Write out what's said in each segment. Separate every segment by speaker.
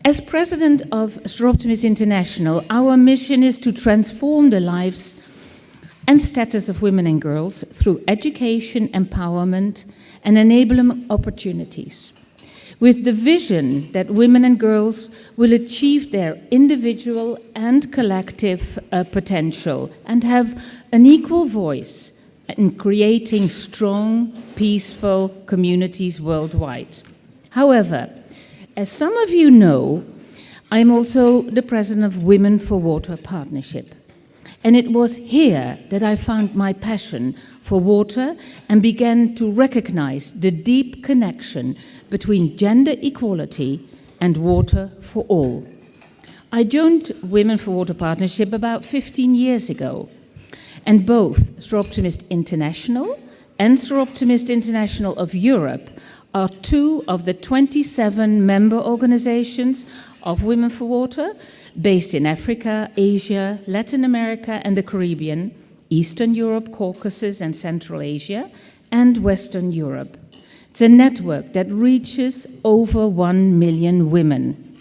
Speaker 1: As president of Soroptimist International, our mission is to transform the lives and status of women and girls through education, empowerment, and enablement opportunities, with the vision that women and girls will achieve their individual and collective potential and have an equal voice in creating strong, peaceful communities worldwide. However, as some of you know, I'm also the president of Women for Water Partnership. And it was here that I found my passion for water and began to recognize the deep connection between gender equality and water for all. I joined Women for Water Partnership about 15 years ago, and both Soroptimist International and Soroptimist International of Europe are two of the 27 member organizations of Women for Water, based in Africa, Asia, Latin America and the Caribbean, Eastern Europe, Caucasus and Central Asia, and Western Europe. It's a network that reaches over 1 million women.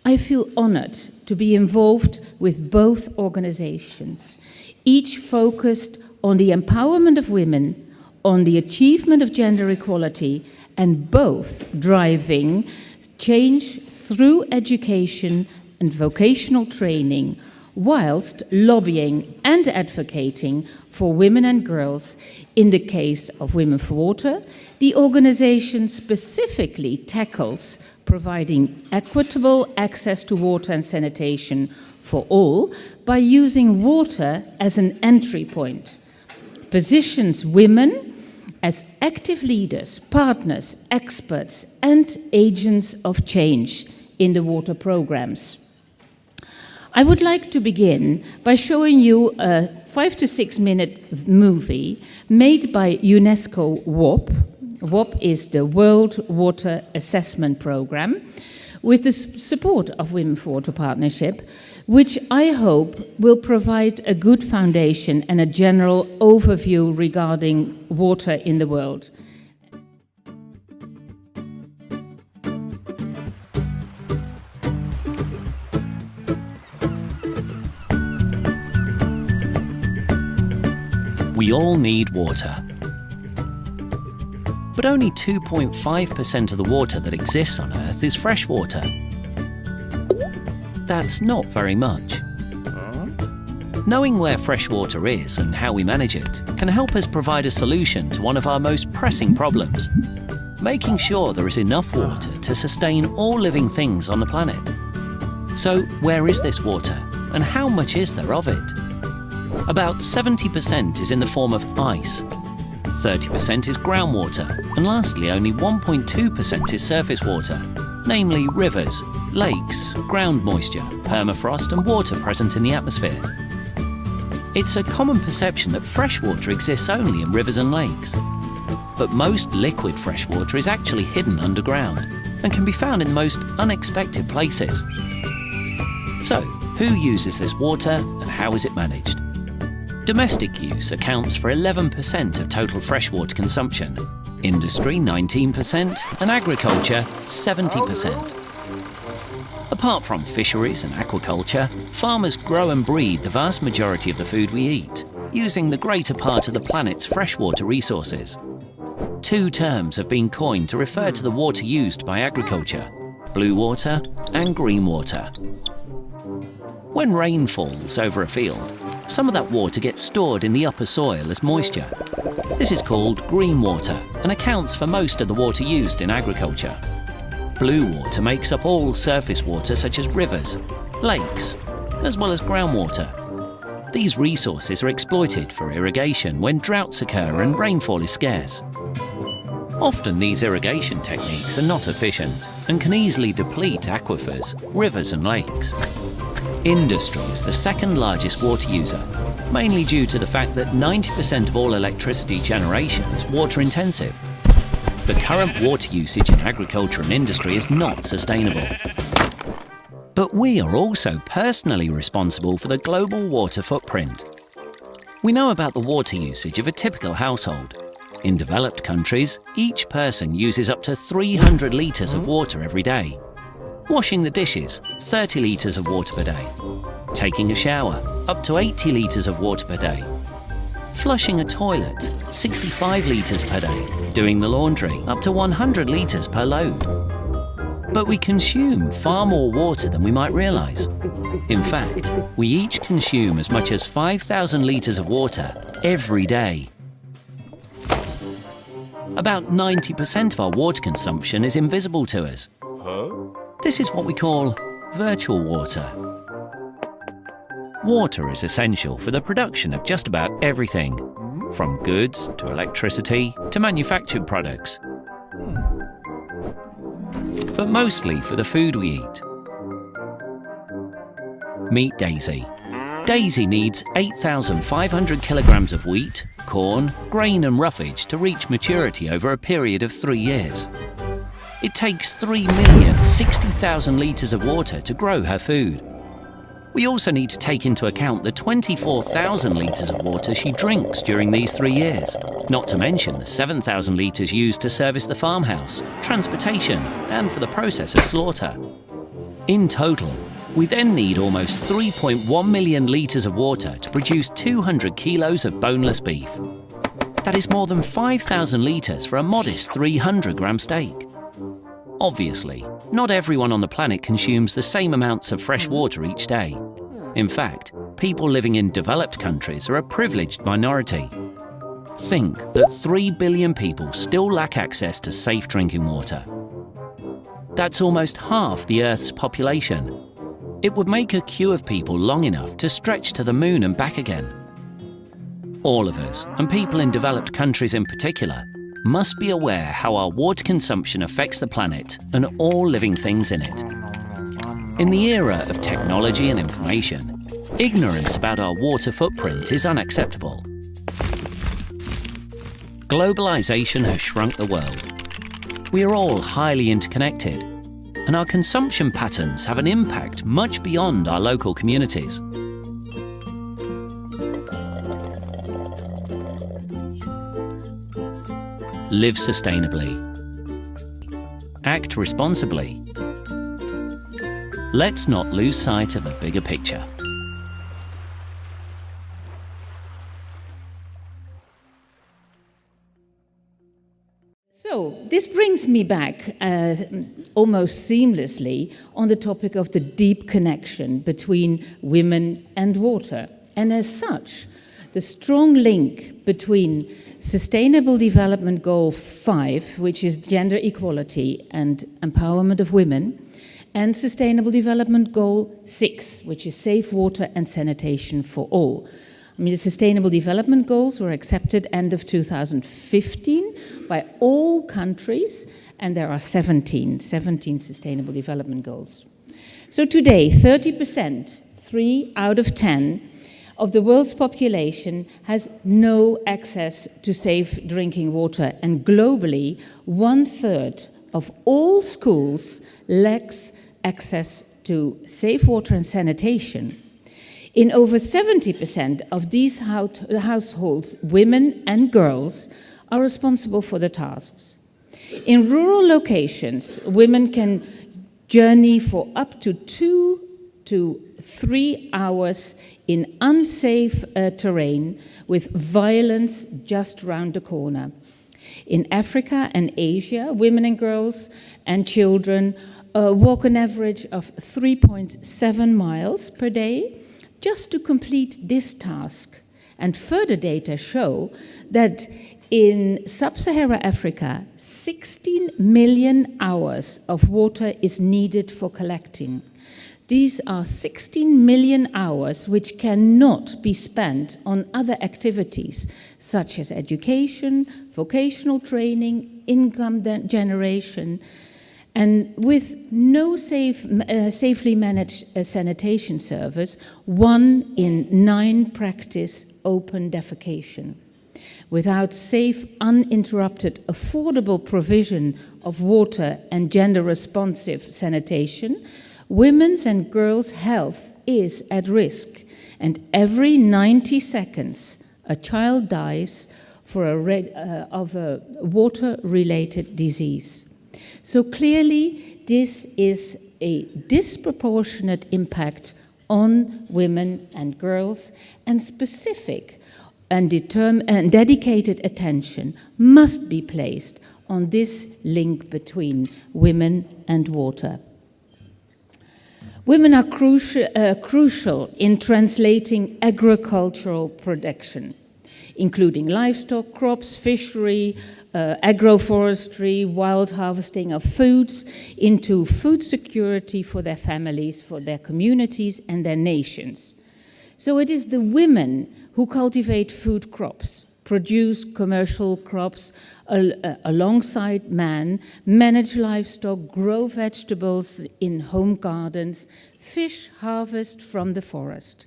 Speaker 1: I feel honored to be involved with both organizations, each focused on the empowerment of women, on the achievement of gender equality, and both driving change through education and vocational training, whilst lobbying and advocating for women and girls. In the case of Women for Water, the organization specifically tackles providing equitable access to water and sanitation for all by using water as an entry point, positions women as active leaders, partners, experts, and agents of change in the water programs. I would like to begin by showing you a 5 to 6 minute movie made by UNESCO WWOP. WWOP is the World Water Assessment Program, with the support of Women for Water Partnership, which I hope will provide a good foundation and a general overview regarding water in the world.
Speaker 2: We all need water. But only 2.5% of the water that exists on Earth is fresh water. That's not very much. Knowing where fresh water is and how we manage it can help us provide a solution to one of our most pressing problems, making sure there is enough water to sustain all living things on the planet. So, where is this water, and how much is there of it? About 70% is in the form of ice, 30% is groundwater, and lastly only 1.2% is surface water, namely rivers, lakes, ground moisture, permafrost and water present in the atmosphere. It's a common perception that fresh water exists only in rivers and lakes, but most liquid fresh water is actually hidden underground and can be found in the most unexpected places. So, who uses this water and how is it managed? Domestic use accounts for 11% of total freshwater consumption, industry 19%, and agriculture 70%. Apart from fisheries and aquaculture, farmers grow and breed the vast majority of the food we eat, using the greater part of the planet's freshwater resources. Two terms have been coined to refer to the water used by agriculture: blue water and green water. When rain falls over a field, some of that water gets stored in the upper soil as moisture. This is called green water and accounts for most of the water used in agriculture. Blue water makes up all surface water such as rivers, lakes, as well as groundwater. These resources are exploited for irrigation when droughts occur and rainfall is scarce. Often these irrigation techniques are not efficient and can easily deplete aquifers, rivers and lakes. Industry is the second largest water user, mainly due to the fact that 90% of all electricity generation is water intensive. The current water usage in agriculture and industry is not sustainable. But we are also personally responsible for the global water footprint. We know about the water usage of a typical household. In developed countries, each person uses up to 300 litres of water every day. Washing the dishes, 30 litres of water per day. Taking a shower, up to 80 litres of water per day. Flushing a toilet, 65 litres per day. Doing the laundry, up to 100 litres per load. But we consume far more water than we might realise. In fact, we each consume as much as 5,000 litres of water every day. About 90% of our water consumption is invisible to us. This is what we call virtual water. Water is essential for the production of just about everything, from goods to electricity to manufactured products. But mostly for the food we eat. Meet Daisy. Daisy needs 8,500 kilograms of wheat, corn, grain and roughage to reach maturity over a period of 3 years. It takes 3,060,000 litres of water to grow her food. We also need to take into account the 24,000 litres of water she drinks during these 3 years, not to mention the 7,000 litres used to service the farmhouse, transportation, and for the process of slaughter. In total, we then need almost 3.1 million litres of water to produce 200 kilos of boneless beef. That is more than 5,000 litres for a modest 300-gram steak. Obviously, not everyone on the planet consumes the same amounts of fresh water each day. In fact, people living in developed countries are a privileged minority. Think that 3 billion people still lack access to safe drinking water. That's almost half the Earth's population. It would make a queue of people long enough to stretch to the moon and back again. All of us, and people in developed countries in particular, must be aware how our water consumption affects the planet and all living things in it. In the era of technology and information, ignorance about our water footprint is unacceptable. Globalization has shrunk the world. We are all highly interconnected, and our consumption patterns have an impact much beyond our local communities. Live sustainably. Act responsibly. Let's not lose sight of the bigger picture.
Speaker 1: So, this brings me back almost seamlessly on the topic of the deep connection between women and water. And as such, the strong link between Sustainable Development Goal 5, which is gender equality and empowerment of women, and Sustainable Development Goal 6, which is safe water and sanitation for all. I mean, the Sustainable Development Goals were accepted end of 2015 by all countries, and there are 17 Sustainable Development Goals. So today, 30%, 3 out of 10, of the world's population has no access to safe drinking water, and globally, 1/3 of all schools lacks access to safe water and sanitation. In over 70% of these households, women and girls are responsible for the tasks. In rural locations, women can journey for up to 2 to 3 hours in unsafe terrain with violence just round the corner. In Africa and Asia, women and girls and children walk an average of 3.7 miles per day just to complete this task. And further data show that in sub-Saharan Africa, 16 million hours of water is needed for collecting. These are 16 million hours which cannot be spent on other activities, such as education, vocational training, income generation, and with no safely managed sanitation service, 1 in 9 practice open defecation. Without safe, uninterrupted, affordable provision of water and gender-responsive sanitation, women's and girls' health is at risk, and every 90 seconds a child dies of a water-related disease. So clearly, this is a disproportionate impact on women and girls, and specific and dedicated attention must be placed on this link between women and water. Women are crucial in translating agricultural production, including livestock, crops, fishery, agroforestry, wild harvesting of foods, into food security for their families, for their communities, and their nations. So it is the women who cultivate food crops, produce commercial crops alongside man, manage livestock, grow vegetables in home gardens, fish, harvest from the forest.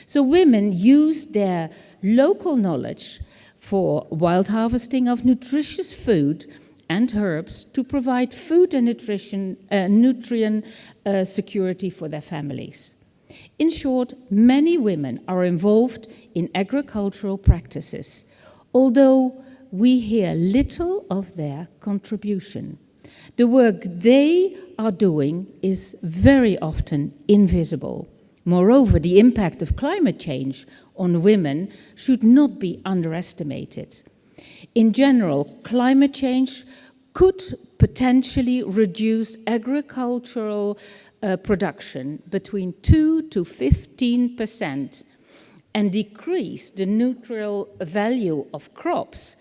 Speaker 1: So women use their local knowledge for wild harvesting of nutritious food and herbs to provide food and nutrient security for their families. In short, many women are involved in agricultural practices, although we hear little of their contribution. The work they are doing is very often invisible. Moreover, the impact of climate change on women should not be underestimated. In general, climate change could potentially reduce agricultural production between 2 to 15% and decrease the nutrient value of crops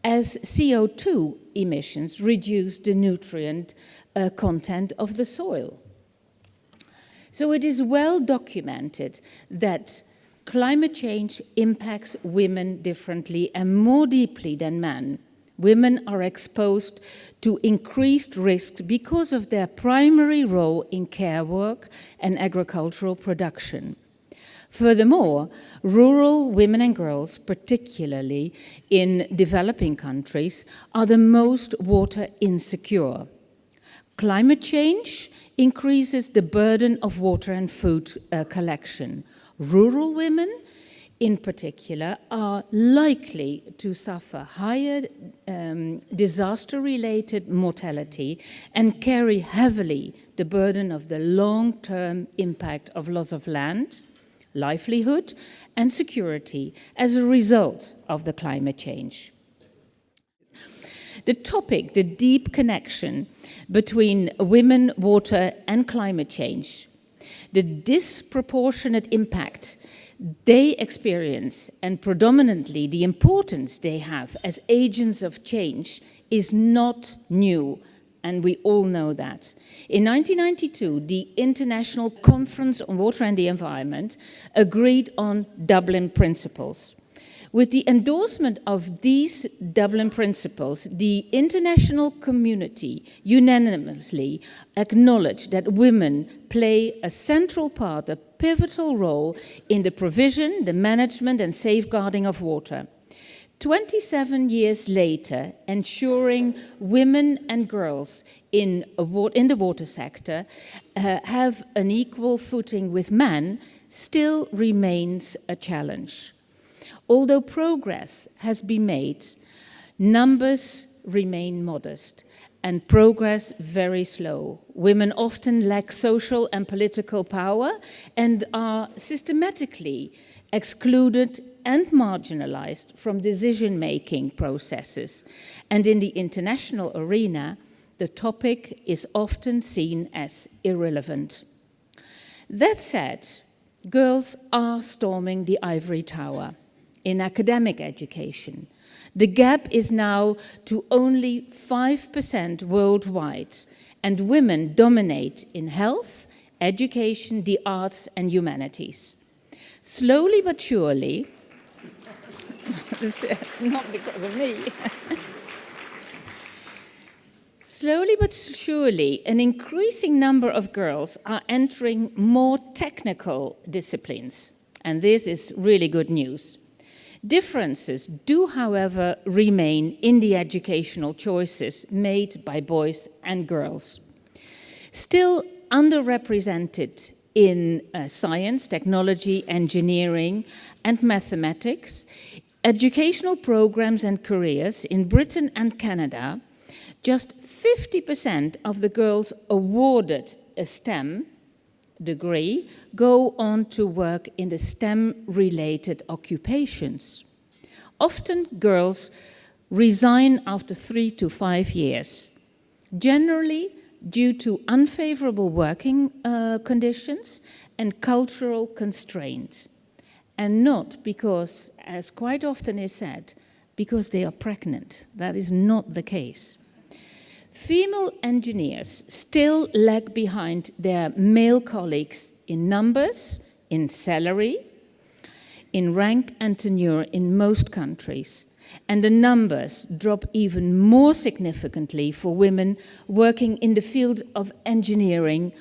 Speaker 1: as CO2 emissions reduce the nutrient content of the soil. So it is well documented that climate change impacts women differently and more deeply than men. Women are exposed to increased risk because of their primary role in care work and agricultural production. Furthermore, rural women and girls, particularly in developing countries, are the most water insecure. Climate change increases the burden of water and food collection. Rural women, in particular, are likely to suffer higher disaster-related mortality and carry heavily the burden of the long-term impact of loss of land, livelihood, and security as a result of the climate change. The topic, the deep connection between women, water, and climate change, the disproportionate impact they experience, and predominantly the importance they have as agents of change, is not new, and we all know that. In 1992, the International Conference on Water and the Environment agreed on Dublin Principles. With the endorsement of these Dublin Principles, the international community unanimously acknowledged that women play a central part, a pivotal role in the provision, the management, and safeguarding of water. 27 years later, ensuring women and girls in the water sector have an equal footing with men still remains a challenge. Although progress has been made, numbers remain modest and progress very slow. Women often lack social and political power and are systematically excluded and marginalized from decision-making processes. And in the international arena, the topic is often seen as irrelevant. That said, girls are storming the ivory tower in academic education. The gap is now to only 5% worldwide, and women dominate in health, education, the arts, and humanities. Slowly but surely, not because of me, slowly but surely, an increasing number of girls are entering more technical disciplines, and this is really good news. Differences do, however, remain in the educational choices made by boys and girls. Still underrepresented in science, technology, engineering, and mathematics, educational programs and careers in Britain and Canada, just 50% of the girls awarded a STEM degree go on to work in the STEM-related occupations. Often girls resign after 3 to 5 years, generally due to unfavorable working conditions and cultural constraints, and not because, as quite often is said, because they are pregnant. That is not the case. Female engineers still lag behind their male colleagues in numbers, in salary, in rank and tenure in most countries. And the numbers drop even more significantly for women working in the field of engineering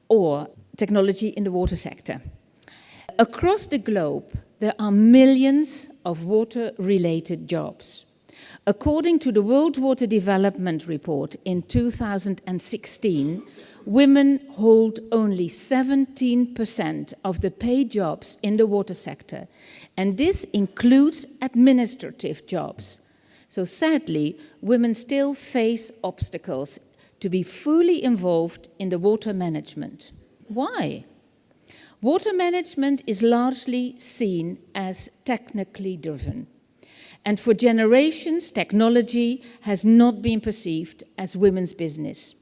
Speaker 1: or technology in the water sector. Across the globe, there are millions of water-related jobs. According to the World Water Development Report in 2016, women hold only 17% of the paid jobs in the water sector, and this includes administrative jobs. So sadly, women still face obstacles to be fully involved in the water management. Why? Water management is largely seen as technically driven. And for generations, technology has not been perceived as women's business.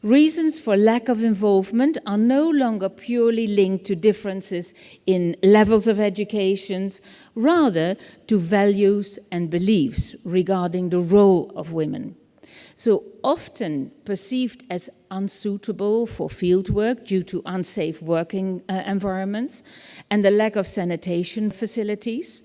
Speaker 1: Reasons for lack of involvement are no longer purely linked to differences in levels of education, rather to values and beliefs regarding the role of women. So often perceived as unsuitable for fieldwork due to unsafe working environments and the lack of sanitation facilities,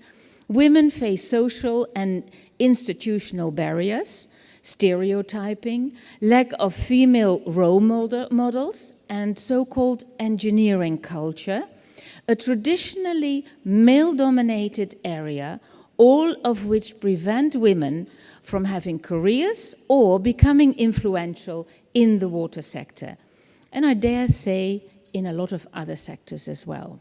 Speaker 1: women face social and institutional barriers, stereotyping, lack of female role models, and so-called engineering culture, a traditionally male-dominated area, all of which prevent women from having careers or becoming influential in the water sector. And I dare say in a lot of other sectors as well.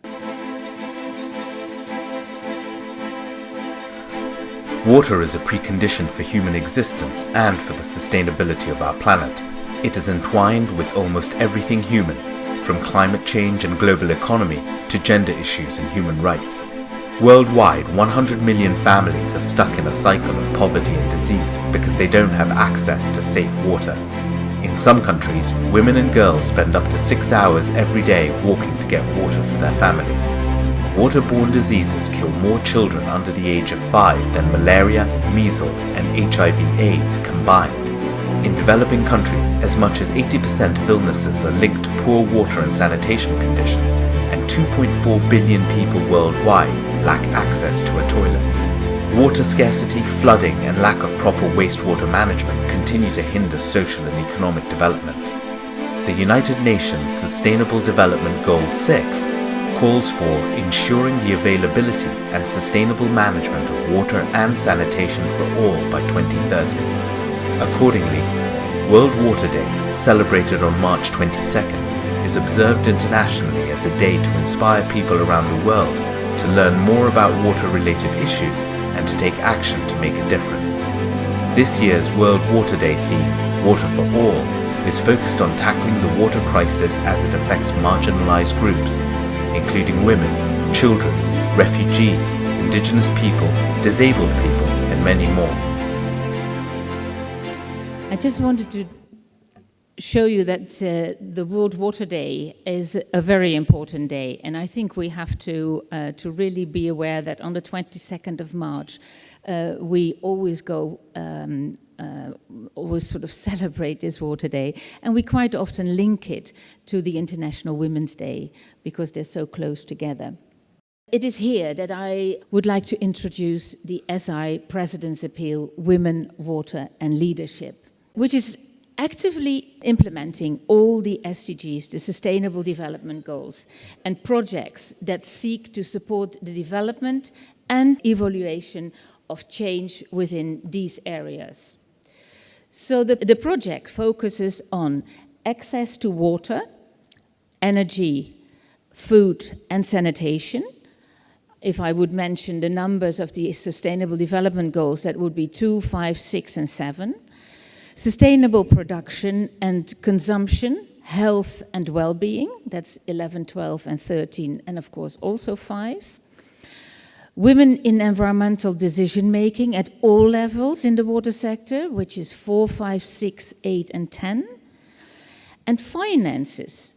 Speaker 3: Water is a precondition for human existence and for the sustainability of our planet. It is entwined with almost everything human, from climate change and global economy to gender issues and human rights. Worldwide, 100 million families are stuck in a cycle of poverty and disease because they don't have access to safe water. In some countries, women and girls spend up to 6 hours every day walking to get water for their families. Waterborne diseases kill more children under the age of 5 than malaria, measles, and HIV/AIDS combined. In developing countries, as much as 80% of illnesses are linked to poor water and sanitation conditions, and 2.4 billion people worldwide lack access to a toilet. Water scarcity, flooding, and lack of proper wastewater management continue to hinder social and economic development. The United Nations Sustainable Development Goal 6 calls for ensuring the availability and sustainable management of water and sanitation for all by 2030. Accordingly, World Water Day, celebrated on March 22nd, is observed internationally as a day to inspire people around the world to learn more about water-related issues and to take action to make a difference. This year's World Water Day theme, Water for All, is focused on tackling the water crisis as it affects marginalized groups, including women, children, refugees, indigenous people, disabled people, and many more.
Speaker 1: I just wanted to show you that the World Water Day is a very important day, and I think we have to really be aware that on the 22nd of March, we always always sort of celebrate this Water Day, and we quite often link it to the International Women's Day because they're so close together. It is here that I would like to introduce the SI President's Appeal, Women, Water and Leadership, which is actively implementing all the SDGs, the Sustainable Development Goals, and projects that seek to support the development and evaluation of change within these areas. So the project focuses on access to water, energy, food and sanitation. If I would mention the numbers of the Sustainable Development Goals, that would be 2, 5, 6 and 7. Sustainable production and consumption, health and well-being, that's 11, 12, and 13, and of course also 5. Women in environmental decision-making at all levels in the water sector, which is 4, 5, 6, 8, and 10. And finances,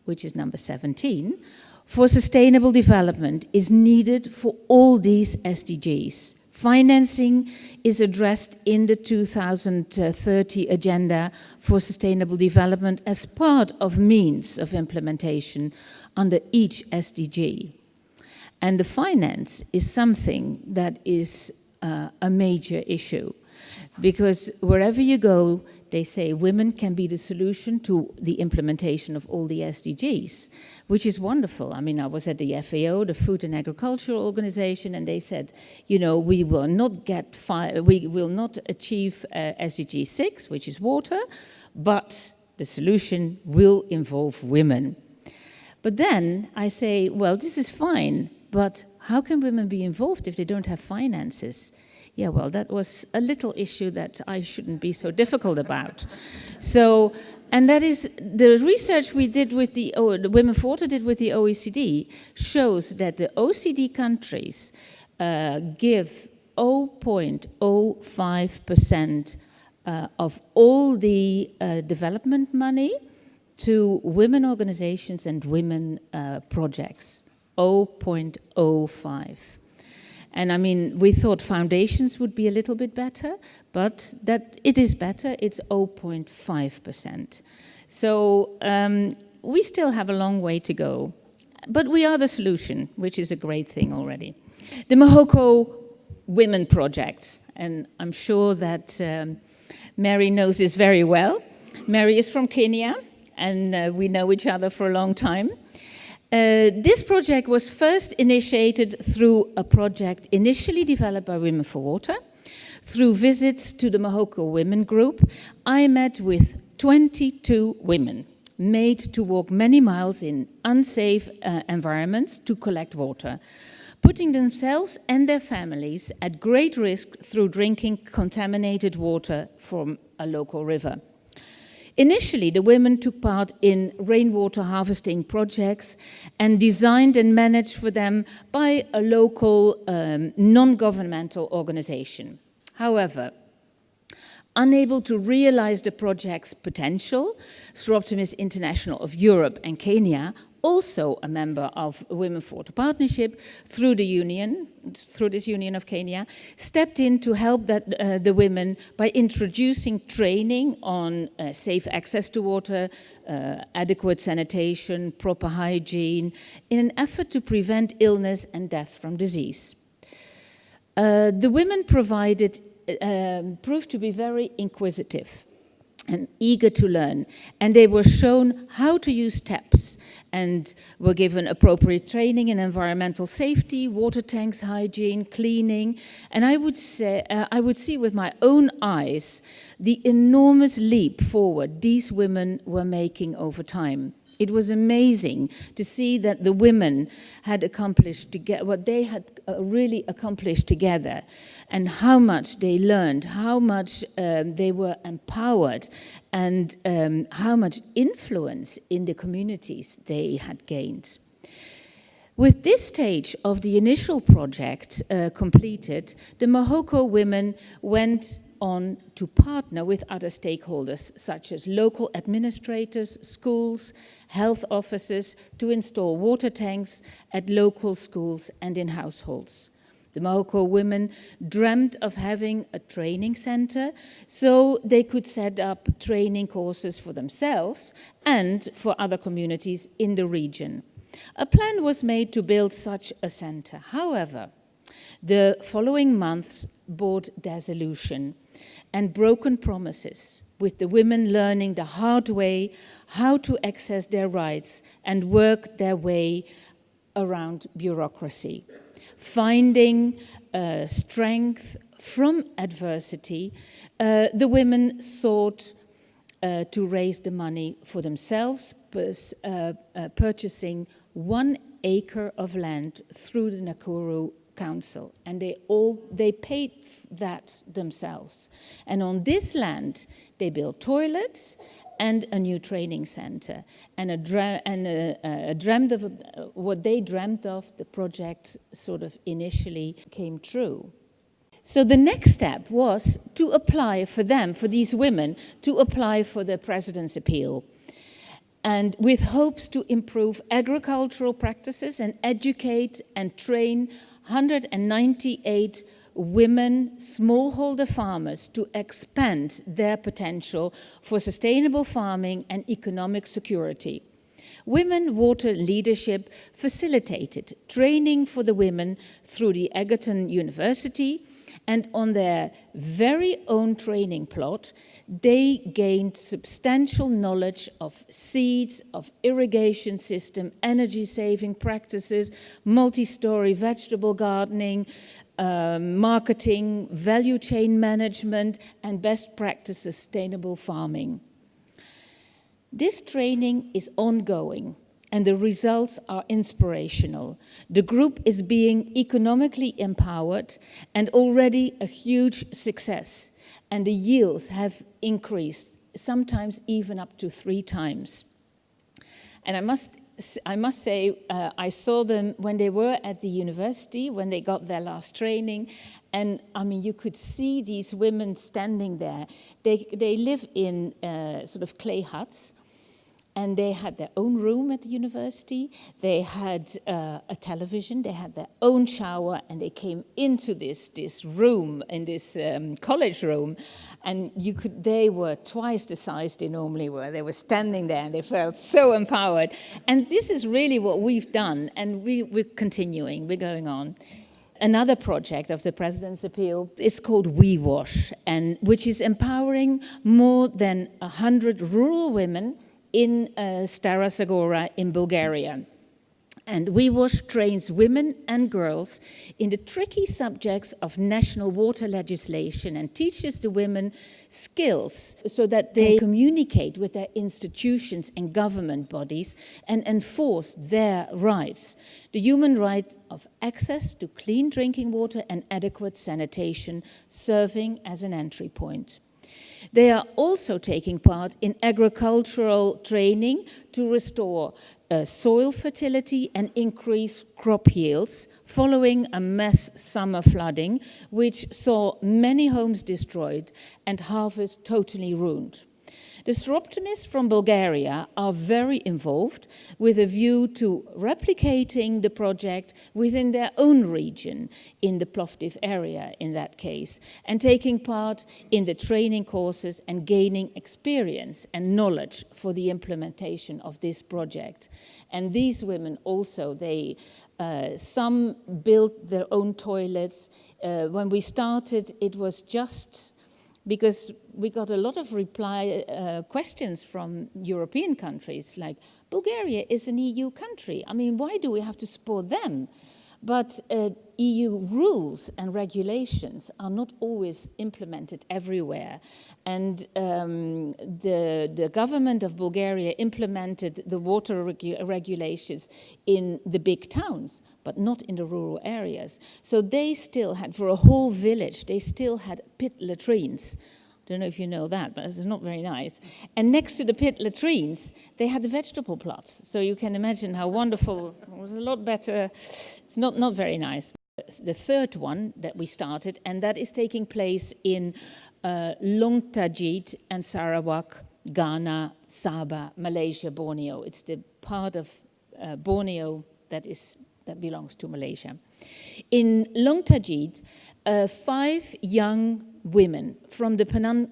Speaker 1: which is number 17, for sustainable development is needed for all these SDGs. Financing is addressed in the 2030 Agenda for Sustainable Development as part of means of implementation under each SDG. And the finance is something that is a major issue, because wherever you go, they say women can be the solution to the implementation of all the SDGs, which is wonderful. I mean, I was at the FAO, the Food and Agricultural Organization, and they said, you know, we will not achieve SDG 6, which is water, but the solution will involve women. But then I say, well, this is fine, but how can women be involved if they don't have finances? Yeah, well, that was a little issue that I shouldn't be so difficult about. So, and that is the research we did with the Women for Water did with the OECD shows that the OECD countries give 0.05% of all the development money to women organizations and women projects. 0.05. And I mean, we thought foundations would be a little bit better, but that it is better, it's 0.5%. So we still have a long way to go, but we are the solution, which is a great thing already. The Mohawk Women Project, and I'm sure that Mary knows this very well. Mary is from Kenya, and we know each other for a long time. This project was first initiated through a project initially developed by Women for Water. Through visits to the Mohawk Women Group, I met with 22 women made to walk many miles in unsafe environments to collect water, putting themselves and their families at great risk through drinking contaminated water from a local river. Initially, the women took part in rainwater harvesting projects and designed and managed for them by a local non-governmental organization. However, unable to realize the project's potential, Soroptimist International of Europe and Kenya, also a member of Women for Water Partnership, through this Union of Kenya, stepped in to help the women by introducing training on safe access to water, adequate sanitation, proper hygiene, in an effort to prevent illness and death from disease. The women proved to be very inquisitive and eager to learn, and they were shown how to use taps and were given appropriate training in environmental safety, water tanks, hygiene, cleaning, and I would see with my own eyes the enormous leap forward these women were making over time. It was amazing to see that the women had accomplished what they had really accomplished together, and how much they learned, how much they were empowered, and how much influence in the communities they had gained. With this stage of the initial project completed, the Mohawk women went on to partner with other stakeholders, such as local administrators, schools, health officers, to install water tanks at local schools and in households. The Mohawk women dreamt of having a training center so they could set up training courses for themselves and for other communities in the region. A plan was made to build such a center. However, the following months brought dissolution and broken promises, with the women learning the hard way how to access their rights and work their way around bureaucracy. Finding strength from adversity, the women sought to raise the money for themselves, purchasing 1 acre of land through the Nakuru Council, and they paid that themselves. And on this land, they built toilets and a new training center. And what they dreamt of, the project sort of initially came true. So the next step was to apply for them, for these women, to apply for the President's Appeal, and with hopes to improve agricultural practices and educate and train 198 women smallholder farmers to expand their potential for sustainable farming and economic security. Women Water Leadership facilitated training for the women through the Egerton University, and on their very own training plot, they gained substantial knowledge of seeds, of irrigation system, energy-saving practices, multi-story vegetable gardening, marketing, value chain management, and best practice sustainable farming. This training is ongoing, and the results are inspirational. The group is being economically empowered and already a huge success, and the yields have increased, sometimes even up to 3 times. And I must say, I saw them when they were at the university, when they got their last training, and I mean, you could see these women standing there. They live in sort of clay huts, and they had their own room at the university. They had a television, they had their own shower, and they came into this room, in this college room, and they were twice the size they normally were. They were standing there and they felt so empowered. And this is really what we've done, and we're continuing, we're going on. Another project of the President's Appeal is called We Wash, and which is empowering more than 100 rural women in Stara Zagora in Bulgaria. And We Wash trains women and girls in the tricky subjects of national water legislation and teaches the women skills so that they communicate with their institutions and government bodies and enforce their rights. The human right of access to clean drinking water and adequate sanitation, serving as an entry point. They are also taking part in agricultural training to restore soil fertility and increase crop yields following a mass summer flooding, which saw many homes destroyed and harvests totally ruined. The Seroptimists from Bulgaria are very involved with a view to replicating the project within their own region, in the Plovdiv area in that case, and taking part in the training courses and gaining experience and knowledge for the implementation of this project. And these women also, some built their own toilets. When we started, it was just because we got a lot of questions from European countries, like, Bulgaria is an EU country. I mean, why do we have to support them? But EU rules and regulations are not always implemented everywhere. And the government of Bulgaria implemented the water regulations in the big towns, but not in the rural areas. So they still had, for a whole village, they still had pit latrines. I don't know if you know that, but it's not very nice. And next to the pit latrines, they had the vegetable plots. So you can imagine how wonderful, it was a lot better. It's not very nice. The third one that we started, and that is taking place in Longtajit and Sarawak, Ghana, Sabah, Malaysia, Borneo. It's the part of Borneo that belongs to Malaysia. In Longtajit, 5 young women from the Penang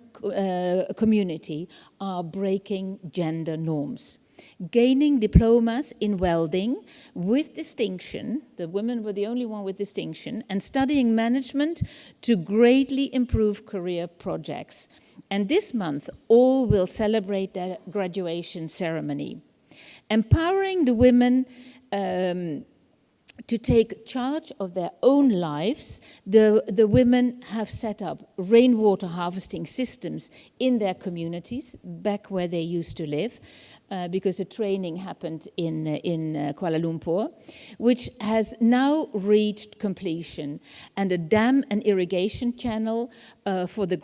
Speaker 1: community are breaking gender norms, gaining diplomas in welding with distinction. The women were the only one with distinction, and studying management to greatly improve career projects. And this month, all will celebrate their graduation ceremony. Empowering the women to take charge of their own lives, the women have set up rainwater harvesting systems in their communities, back where they used to live, because the training happened in Kuala Lumpur, which has now reached completion. And a dam and irrigation channel for the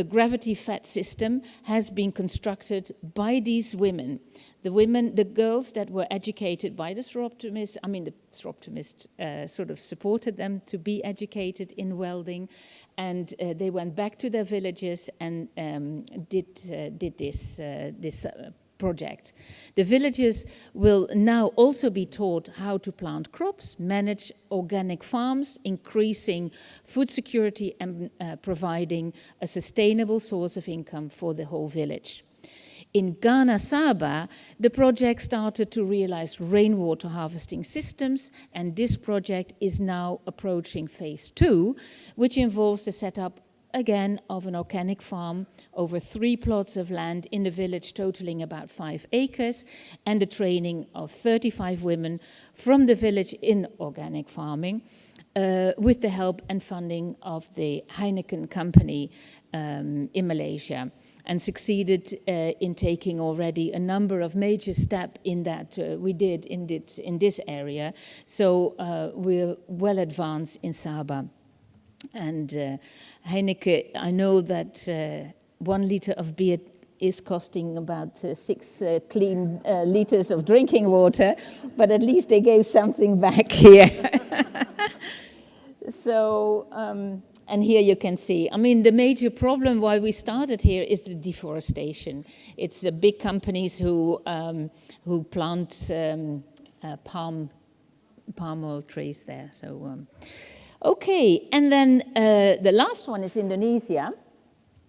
Speaker 1: gravity-fed system has been constructed by these women. The girls that were educated by the Soroptimists, the Soroptimists sort of supported them to be educated in welding, and they went back to their villages and did this project. The villagers will now also be taught how to plant crops, manage organic farms, increasing food security and providing a sustainable source of income for the whole village. In Ghana, Saba, the project started to realize rainwater harvesting systems, and this project is now approaching phase 2, which involves the setup again of an organic farm over 3 plots of land in the village totaling about 5 acres, and the training of 35 women from the village in organic farming with the help and funding of the Heineken company in Malaysia, and succeeded in taking already a number of major steps in that we did in this area. So we're well advanced in Sabah. And Heineken, I know that 1 liter of beer is costing about 6 clean liters of drinking water, but at least they gave something back here. So, and here you can see, the major problem why we started here is the deforestation. It's the big companies who plant palm oil trees there. So, okay, and then the last one is Indonesia.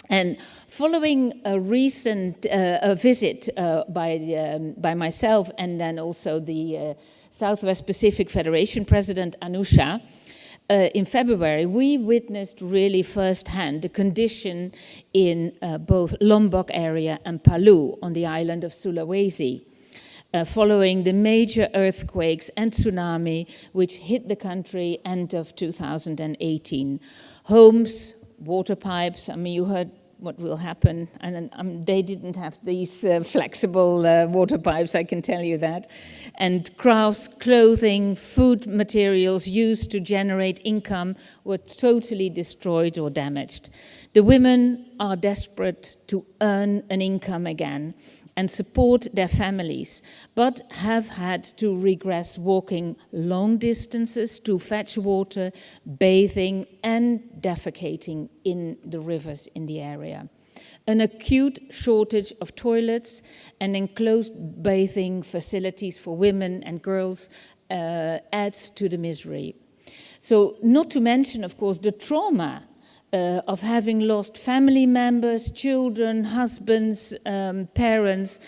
Speaker 1: And following a recent visit by myself and then also the Southwest Pacific Federation President Anusha, in February, we witnessed really firsthand the condition in both Lombok area and Palu on the island of Sulawesi, following the major earthquakes and tsunami which hit the country end of 2018. Homes, water pipes, you heard what will happen, and they didn't have these flexible water pipes, I can tell you that. And crafts, clothing, food materials used to generate income were totally destroyed or damaged. The women are desperate to earn an income again and support their families, but have had to regress walking long distances to fetch water, bathing and defecating in the rivers in the area. An acute shortage of toilets and enclosed bathing facilities for women and girls adds to the misery. So not to mention, of course, the trauma of having lost family members, children, husbands, parents,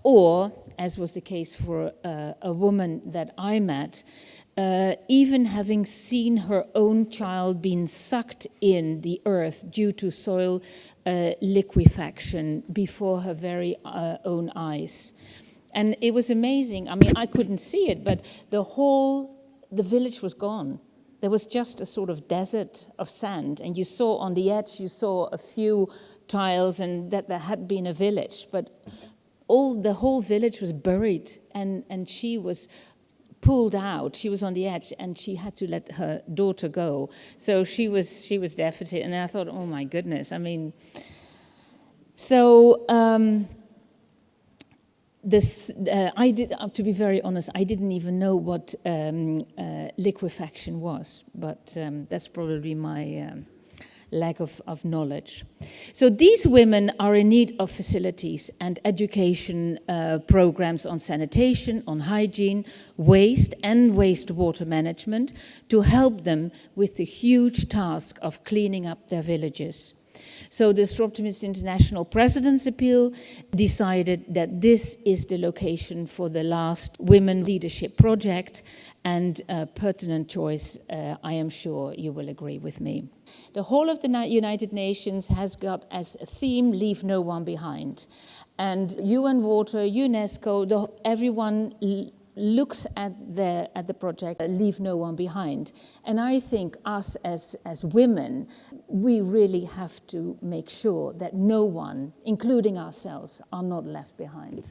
Speaker 1: or, as was the case for a woman that I met, even having seen her own child being sucked in the earth due to soil liquefaction before her very own eyes. And it was amazing. I couldn't see it, but the village was gone. There was just a sort of desert of sand, and you saw on the edge, you saw a few tiles, and that there had been a village, but the whole village was buried, and she was pulled out. She was on the edge, and she had to let her daughter go. So she was devastated, and I thought, oh my goodness. To be very honest, I didn't even know what liquefaction was, but that's probably my lack of knowledge. So these women are in need of facilities and education programs on sanitation, on hygiene, waste and wastewater management to help them with the huge task of cleaning up their villages. So the Soroptimist International President's Appeal decided that this is the location for the last Women Leadership Project, and a pertinent choice, I am sure you will agree with me. The whole of the United Nations has got as a theme, leave no one behind. And UN Water, UNESCO, everyone looks at the project, Leave No One Behind. And I think us as women, we really have to make sure that no one, including ourselves, are not left behind.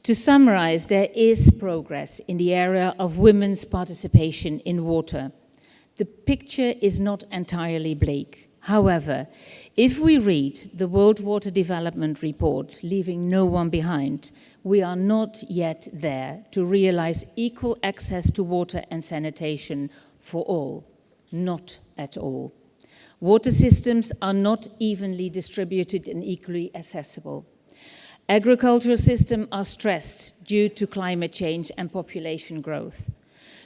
Speaker 1: To summarize, there is progress in the area of women's participation in water. The picture is not entirely bleak. However, if we read the World Water Development Report, Leaving No One Behind, we are not yet there to realize equal access to water and sanitation for all. Not at all. Water systems are not evenly distributed and equally accessible. Agricultural systems are stressed due to climate change and population growth.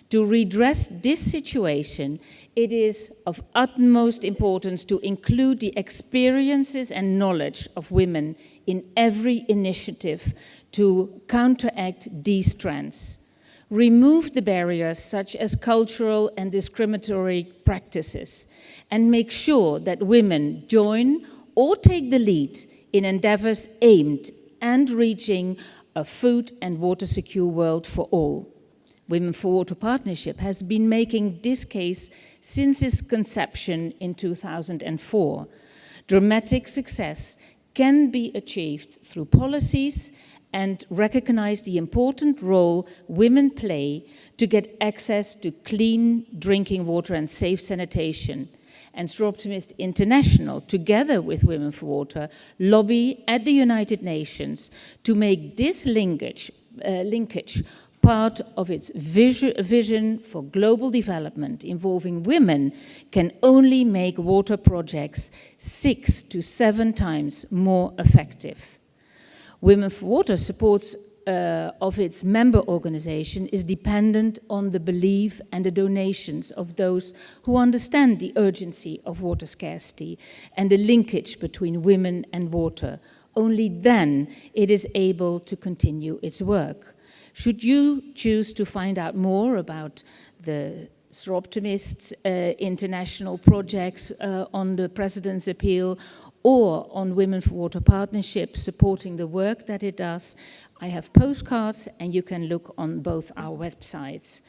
Speaker 1: To redress this situation, it is of utmost importance to include the experiences and knowledge of women in every initiative to counteract these trends. Remove the barriers such as cultural and discriminatory practices, and make sure that women join or take the lead in endeavors aimed and reaching a food and water secure world for all. Women for Water Partnership has been making this case since its conception in 2004. Dramatic success can be achieved through policies and recognize the important role women play to get access to clean drinking water and safe sanitation. And Optimist International, together with Women for Water, lobby at the United Nations to make this linkage part of its vision for global development involving women can only make water projects 6 to 7 times more effective. Women for Water supports of its member organization is dependent on the belief and the donations of those who understand the urgency of water scarcity and the linkage between women and water. Only then it is able to continue its work. Should you choose to find out more about the Optimists international projects on the President's Appeal or on Women for Water Partnership supporting the work that it does, I have postcards and you can look on both our websites.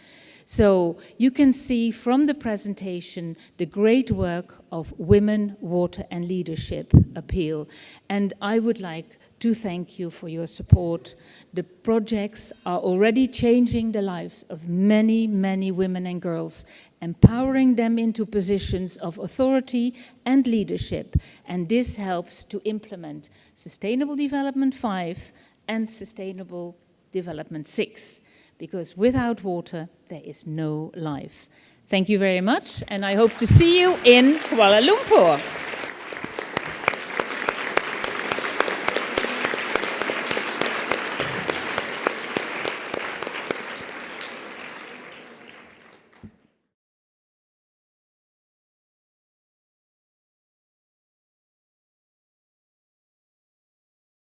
Speaker 1: So you can see from the presentation the great work of Women, Water and Leadership Appeal. And I would like to thank you for your support. The projects are already changing the lives of many, many women and girls, empowering them into positions of authority and leadership. And this helps to implement Sustainable Development 5 and Sustainable Development 6, because without water, there is no life. Thank you very much, and I hope to see you in Kuala Lumpur.